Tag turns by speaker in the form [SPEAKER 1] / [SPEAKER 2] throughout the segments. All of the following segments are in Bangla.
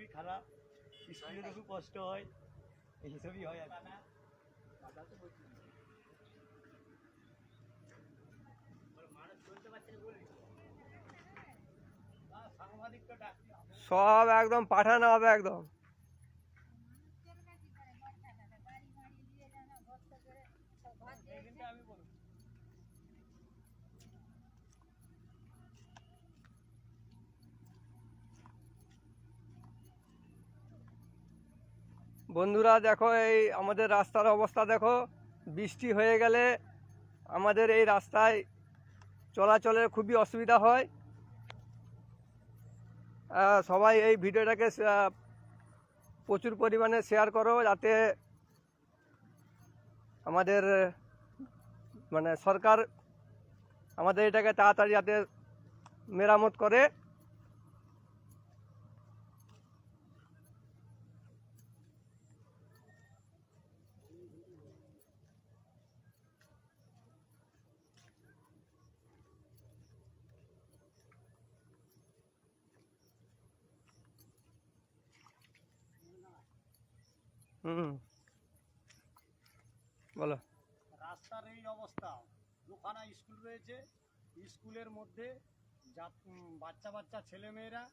[SPEAKER 1] খুবই খারাপ, স্কুলে তো খুব কষ্ট হয়, এইসবই হয় আর
[SPEAKER 2] সব একদম পাঠানো হবে একদম। বন্ধুরা দেখো, এই আমাদের রাস্তার অবস্থা দেখো। বৃষ্টি হয়ে গেলে আমাদের এই রাস্তায় চলাচলের খুবই অসুবিধা হয়। সবাই এই ভিডিওটাকে প্রচুর পরিমাণে শেয়ার করো, যাতে আমাদের মানে সরকার আমাদের এটাকে তাড়াতাড়ি যাতে মেরামত করে। বলো।
[SPEAKER 1] রাস্তার এই অবস্থা, দুখানা স্কুল রয়েছে, স্কুলের মধ্যে বাচ্চা বাচ্চা ছেলেমেয়েরা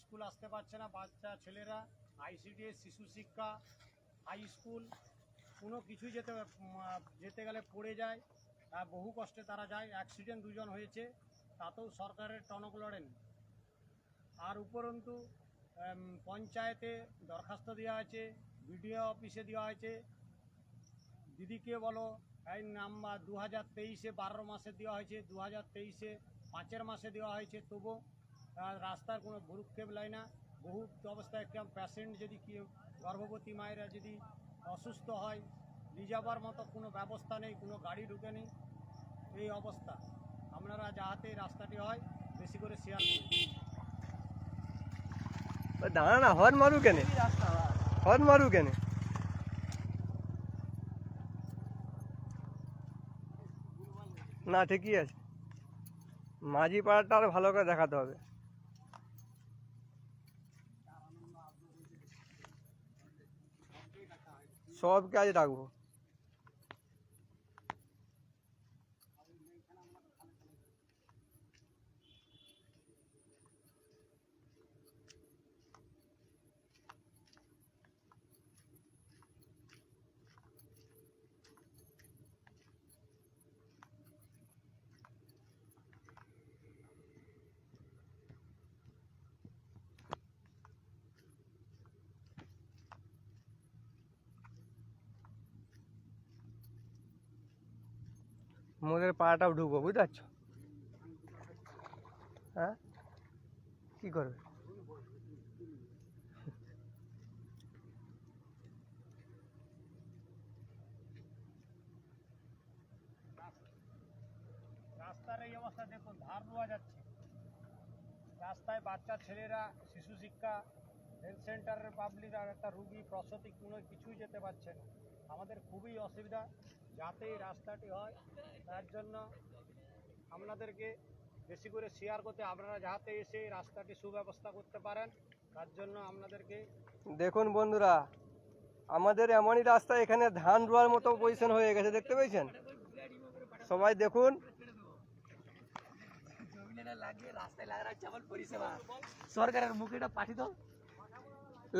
[SPEAKER 1] স্কুল আসতে পারছে না। বাচ্চা ছেলেরা আইসিডিএস, শিশু শিক্ষা, হাই স্কুল কোনো কিছুই যেতে গেলে পড়ে যায়, বহু কষ্টে তারা যায়। অ্যাক্সিডেন্ট 2 জন হয়েছে, তাতেও সরকারের টনক লড়েন। আর উপরন্তু পঞ্চায়েতে দরখাস্ত দেওয়া আছে, বিডিও অফিসে দেওয়া হয়েছে, দিদিকে বলো, এই নাম্বার 2023-এ 12 মাসে দেওয়া হয়েছে, 2023-এ 5 মাসে দেওয়া হয়েছে, তবু রাস্তার কোনো ভ্রুক্ষেপ নেয় না। বহু অবস্থায় একটা পেশেন্ট যদি কেউ গর্ভবতী মায়েরা যদি অসুস্থ হয়, নিয়ে যাবার মতো কোনো ব্যবস্থা নেই, কোনো গাড়ি ঢুকে নেই, এই অবস্থা। আপনারা যাহাতে রাস্তাটি হয় বেশি করে শেয়ার করুন।
[SPEAKER 2] দাঁড়া না, হর্ন মারু কেন, হর্ন মারু কেন? না ঠিকই আছে, মাঝি পাড়াটা আরো ভালো করে দেখাতে হবে। সব কাজ রাখবো। মোদের পাড়াটাও ঢুকবো, বুঝতে পারছো? হ্যাঁ, কি করবে?
[SPEAKER 1] রাস্তার এই অবস্থা দেখুন, ধার নেওয়া যাচ্ছে রাস্তায়। বাচ্চা ছেলেরা শিশু শিক্ষা, হেলথ সেন্টারের পাবলিক আর একটা রুগী প্রসূতি কোনো কিছুই যেতে পারছে না। আমাদের খুবই অসুবিধা, যাতে এই রাস্তাটি হয় তার জন্য আপনাদেরকে বেশি করে শেয়ার করতে, আপনারা যাতে এসে রাস্তাটি সুব্যবস্থা করতে পারেন তার জন্য আপনাদেরকে।
[SPEAKER 2] দেখুন বন্ধুরা, আমাদের এমনই রাস্তা, এখানে ধান রোয়ার মতো পজিশন হয়ে গেছে, দেখতে পেয়েছেন? সবাই দেখুন।
[SPEAKER 3] সরকারের মুখে এটা পাঠিয়ে দাও।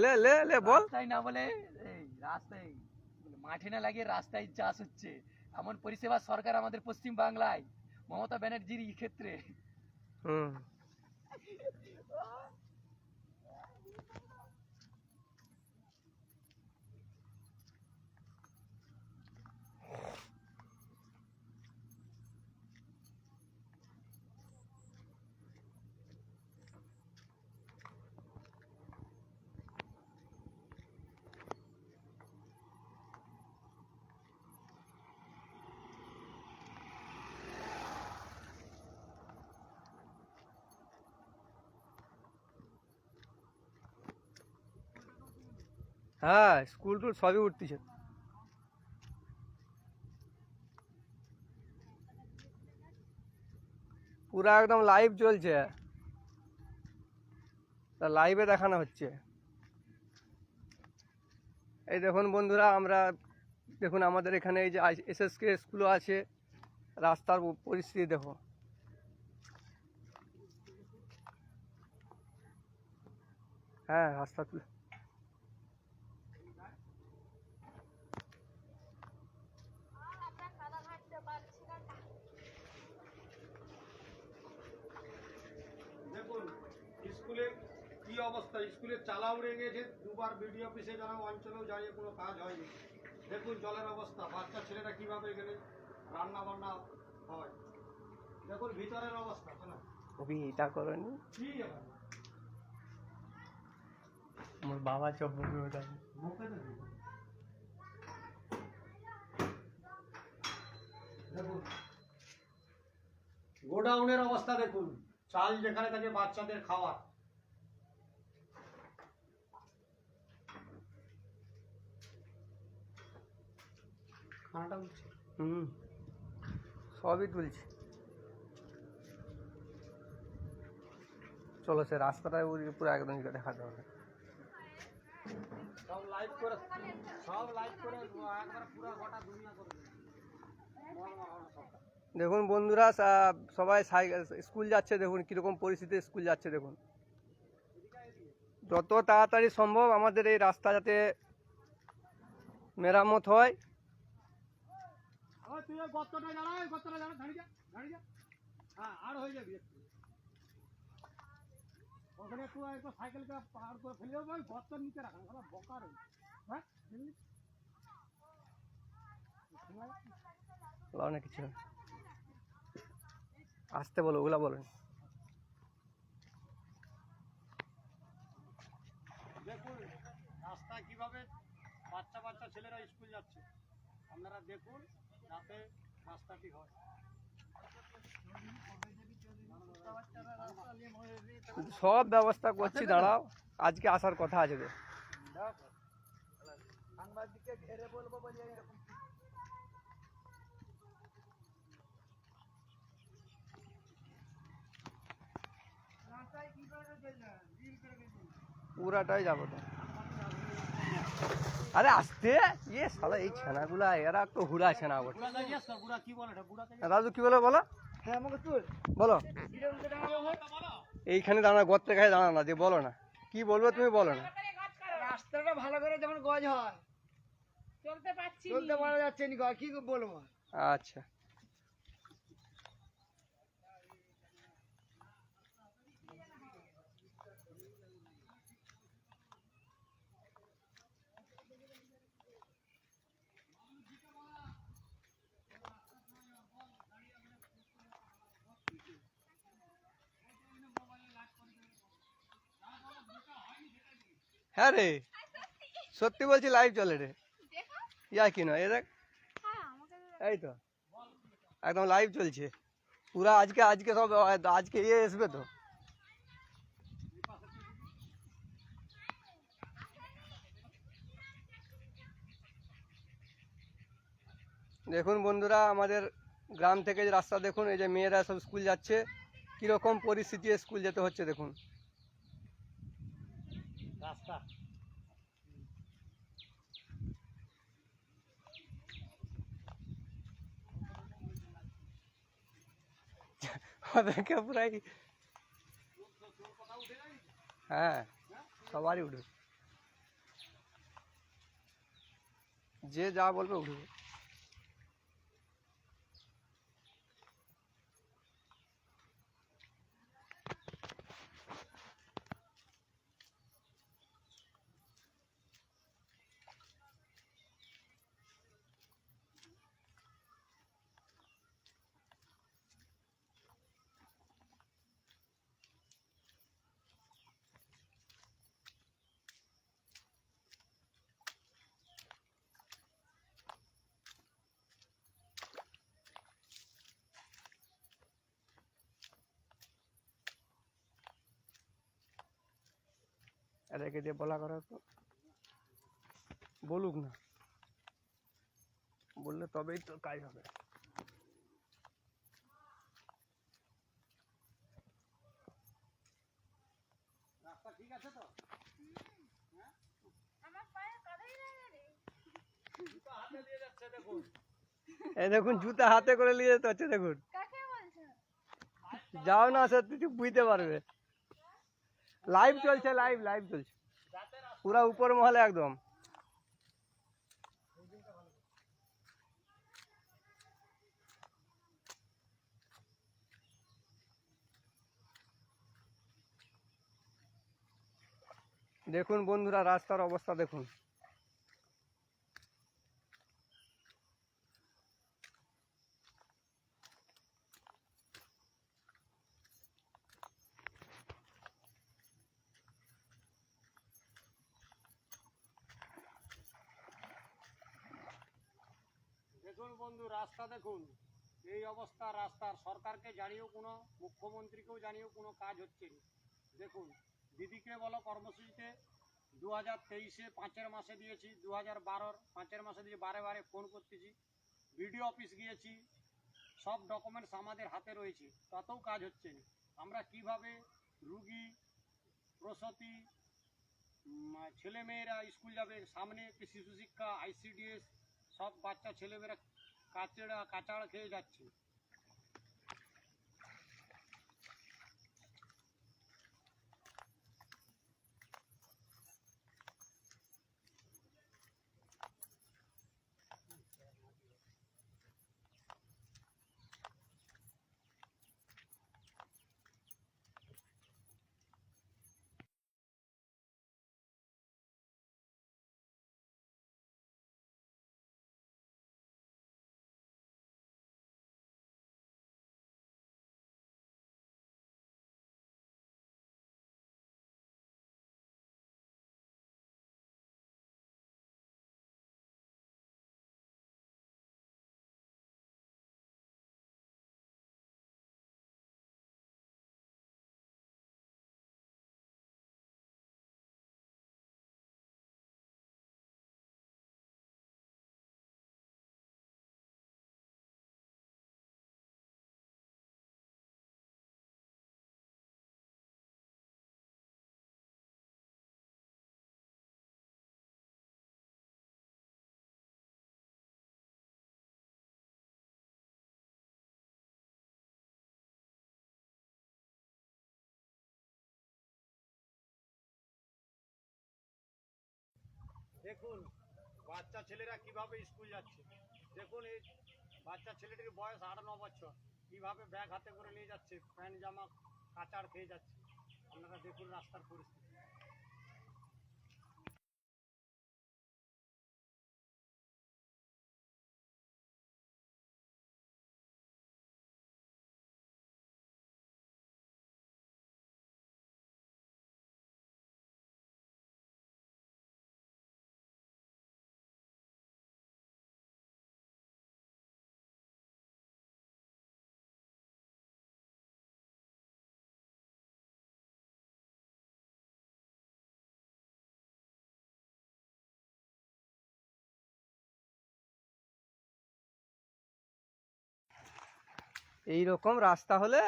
[SPEAKER 2] লে লে লে বল।
[SPEAKER 3] তাই না বলে এই রাস্তায় মাঠে না লাগিয়ে রাস্তায় চাষ হচ্ছে, এমন পরিষেবা সরকার আমাদের পশ্চিম বাংলায় মমতা ব্যানার্জির ক্ষেত্রে।
[SPEAKER 2] হ্যাঁ, স্কুল টুল সবই উঠতেছে। পুরা একদম লাইভ চলছে, তা লাইভে দেখানো হচ্ছে। এই দেখুন বন্ধুরা, আমরা দেখুন আমাদের এখানে এই যে এসএসকে স্কুলও আছে, রাস্তার পরিস্থিতি দেখো। হ্যাঁ রাস্তা
[SPEAKER 1] দেখুন স্কুলের কি অবস্থা, স্কুলের চালা উড়ে গেছে, দুবার বিডিও অফিসে জানাও, অঞ্চলেও জানিয়ে কোনো কাজ হয়নি। দেখুন জলের অবস্থা, বাচ্চা ছেলেরা কিভাবে এখানে রান্না বান্না হয়। দেখুন ভিতরের অবস্থা শোনো।
[SPEAKER 2] কবি এটা করেনি,
[SPEAKER 1] কি এবার
[SPEAKER 2] আমার বাবা চপ ওটা
[SPEAKER 1] মুখে দেখুন। দেখুন গোডাউনের অবস্থা দেখুন, চাল যেখানে থাকে বাচ্চাদের খাওয়ার। খানাটা উঠছে।
[SPEAKER 2] সবই তুলছি। চলো সে রাস্তাটা পুরো একদম দেখাতে হবে।
[SPEAKER 1] সব লাইভ করে, সব লাইভ করে একবার পুরো গোটা দুনিয়া করে দেবে।
[SPEAKER 2] দেখুন বন্ধুরা, সবাই স্কুল যাচ্ছে, দেখুন কিরকম পরিস্থিতি স্কুল যাচ্ছে। দেখুন যত তাড়াতাড়ি সম্ভব আমাদের এই রাস্তা যাতে মেরামত হয়।
[SPEAKER 1] তুই গর্তটা দাঁড়া, গর্তটা দাঁড়া, দাঁড়িয়ে যা, দাঁড়িয়ে যা। হ্যাঁ আর হয়ে যাবি একটু ওখানে, একটু সাইকেলটা পার করে ফেলে দেবো, ওই গর্তের নিচে রাখা বকার। হ্যাঁ
[SPEAKER 2] না কিছু আসতে বলো, ওগুলা বলেন।
[SPEAKER 1] দেখুন রাস্তা কিভাবে বাচ্চা বাচ্চা ছেলেরা স্কুল যাচ্ছে, আপনারা দেখুন যাতে রাস্তাটি হয়।
[SPEAKER 2] সব ব্যবস্থা করছি, দাঁড়াও, আজকে আসার কথা আছে।
[SPEAKER 3] সাংবাদিককে ঘেরে বলবো বলে এরকম
[SPEAKER 2] পুরাটাই যাবো তো। আরে আসতে ইয়ে সালা, এই ছানাগুলা এরা তো হুড়া ছানা বটে। রাজু কি বলে বলো?
[SPEAKER 3] হ্যাঁ আমাকে তুল
[SPEAKER 2] বলো, এইখানে দাঁড়া, গর্তের কাছে দাঁড়া না, যে বলো না কি বলবে তুমি, বলো না।
[SPEAKER 3] রাস্তাটা ভালো করে যখন গজ হয় চলতে পারা যাচ্ছে নি, কি বলবো।
[SPEAKER 2] আচ্ছা হ্যাঁ রে, সত্যি বলছি, লাইভ চলে রে। ইয়া কি নয়, এ দেখ, এই তো একদম লাইভ চলছে পুরা। আজকে আজকে সব আজকে ইয়ে আসবে তো। দেখুন বন্ধুরা, আমাদের গ্রাম থেকে যে রাস্তা দেখুন, এই যে মেয়েরা সব স্কুল যাচ্ছে, কিরকম পরিস্থিতি স্কুল যেতে হচ্ছে দেখুন
[SPEAKER 1] রাস্তা।
[SPEAKER 2] ওদেরকে পুরাই, হ্যাঁ সবারই উঠবে, যে যা বলবে উঠবে। এদেরকে দিয়ে বলা করা তো, বলুক না, বললে তবেই তো কাজ হবে।
[SPEAKER 1] রাস্তা ঠিক আছে তো? দিয়ে যাচ্ছে দেখুন।
[SPEAKER 2] এই দেখুন জুতা হাতে করে নিয়ে যেতে হচ্ছে দেখুন। যাও না সত্যি ঠিক বুঝতে পারবে। লাইভ চলছে, লাইভ চলছে পুরা উপর মহলে একদম। দেখুন বন্ধুরা রাস্তার অবস্থা দেখুন।
[SPEAKER 1] দেখুন বন্ধু রাস্তা দেখুন, এই অবস্থা রাস্তার। সরকারকে জানিয়েও কোনো, মুখ্যমন্ত্রীকেও জানিয়েও কোনো কাজ হচ্ছে না। দেখুন দিদিকে বলো কর্মসূচিতে 2023-এ 5-এর মাসে দিয়েছি, 2012-র 5-এর মাসে দিয়ে বারে বারে ফোন করতেছি, বিডিও অফিস গিয়েছি, সব ডকুমেন্টস আমাদের হাতে রয়েছে, ততও কাজ হচ্ছে না। আমরা কিভাবে রুগী, প্রসূতি, ছেলেমেয়েরা স্কুল যাবে, সামনে একটি শিশু শিক্ষা, আইসিডিএস, সব বাচ্চা ছেলেমেয়েরা কাঁচাড় খেয়ে যাচ্ছে। দেখুন বাচ্চা ছেলেরা কিভাবে স্কুল যাচ্ছে। দেখুন এই বাচ্চা ছেলেটির বয়স 8-9 বছর, কিভাবে ব্যাগ হাতে করে নিয়ে যাচ্ছে, প্যান্ট জামা কাচাড় খেয়ে যাচ্ছে। আপনারা দেখুন রাস্তার পরিস্থিতি।
[SPEAKER 2] এইরকম রাস্তা হলে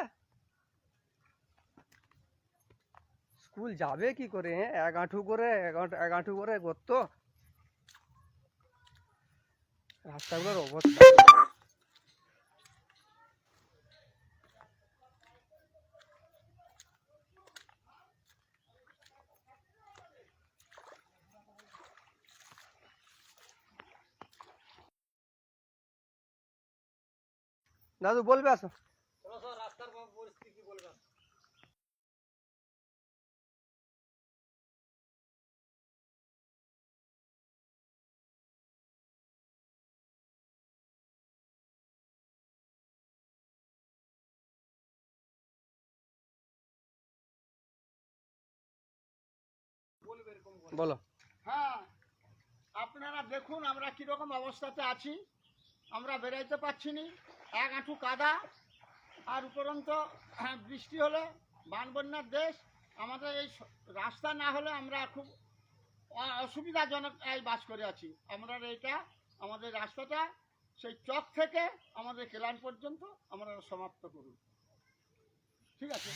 [SPEAKER 2] স্কুল যাবে কি করে? এক আঁঠু করে এক আঁঠু করে গর্ত, রাস্তাগুলোর অবস্থা। দাদু বলবে আসো।
[SPEAKER 1] রাস্তার পরিস্থিতি কি বলবেন?
[SPEAKER 2] বলো।
[SPEAKER 1] হ্যাঁ আপনারা দেখুন আমরা কিরকম অবস্থাতে আছি। আমরা বেরাইতে পারছি নি, এক হাঁটু কাদা, আর উপরন্ত বৃষ্টি হলে বানবন্যার দেশ। আমাদের এই রাস্তা না হলে আমরা খুব অসুবিধাজনক এই বাস করে আছি। আমরা এইটা আমাদের রাস্তাটা সেই চক থেকে আমাদের কেলান পর্যন্ত আমরা সমাপ্ত করুন, ঠিক আছে।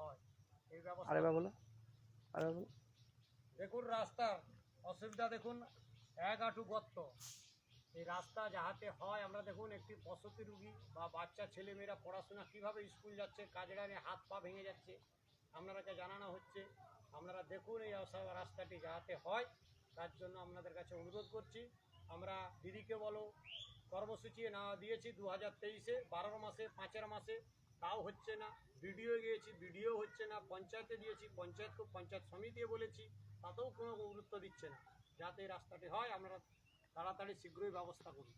[SPEAKER 1] হয় এই ব্যবস্থা।
[SPEAKER 2] আরেকবার বলো, আরেকবার বলো।
[SPEAKER 1] দেখুন রাস্তার অসুবিধা, দেখুন এক হাঁটু গর্ত। এই রাস্তা যাহাতে হয়, আমরা দেখুন একটি প্রসূতি রুগী বা বাচ্চা ছেলেমেয়েরা পড়াশোনা কিভাবে স্কুল যাচ্ছে, কাজের নিয়ে হাত পা ভেঙে যাচ্ছে, আপনাদেরকে জানানো হচ্ছে। আপনারা দেখুন এই রাস্তাটি যাহাতে হয়, তার জন্য আপনাদের কাছে অনুরোধ করছি। আমরা দিদিকে বলো কর্মসূচি না দিয়েছি 2023-এ 12 মাসে 5 মাসে, তাও হচ্ছে না। ভিডিও গিয়েছি, ভিডিও হচ্ছে না। পঞ্চায়েতে দিয়েছি, পঞ্চায়েত সমিতিও বলেছি, তাতেও কোনো গুরুত্ব দিচ্ছে না। যাতে এই রাস্তাটি হয়, আপনারা তাড়াতাড়ি শীঘ্রই ব্যবস্থা করুন।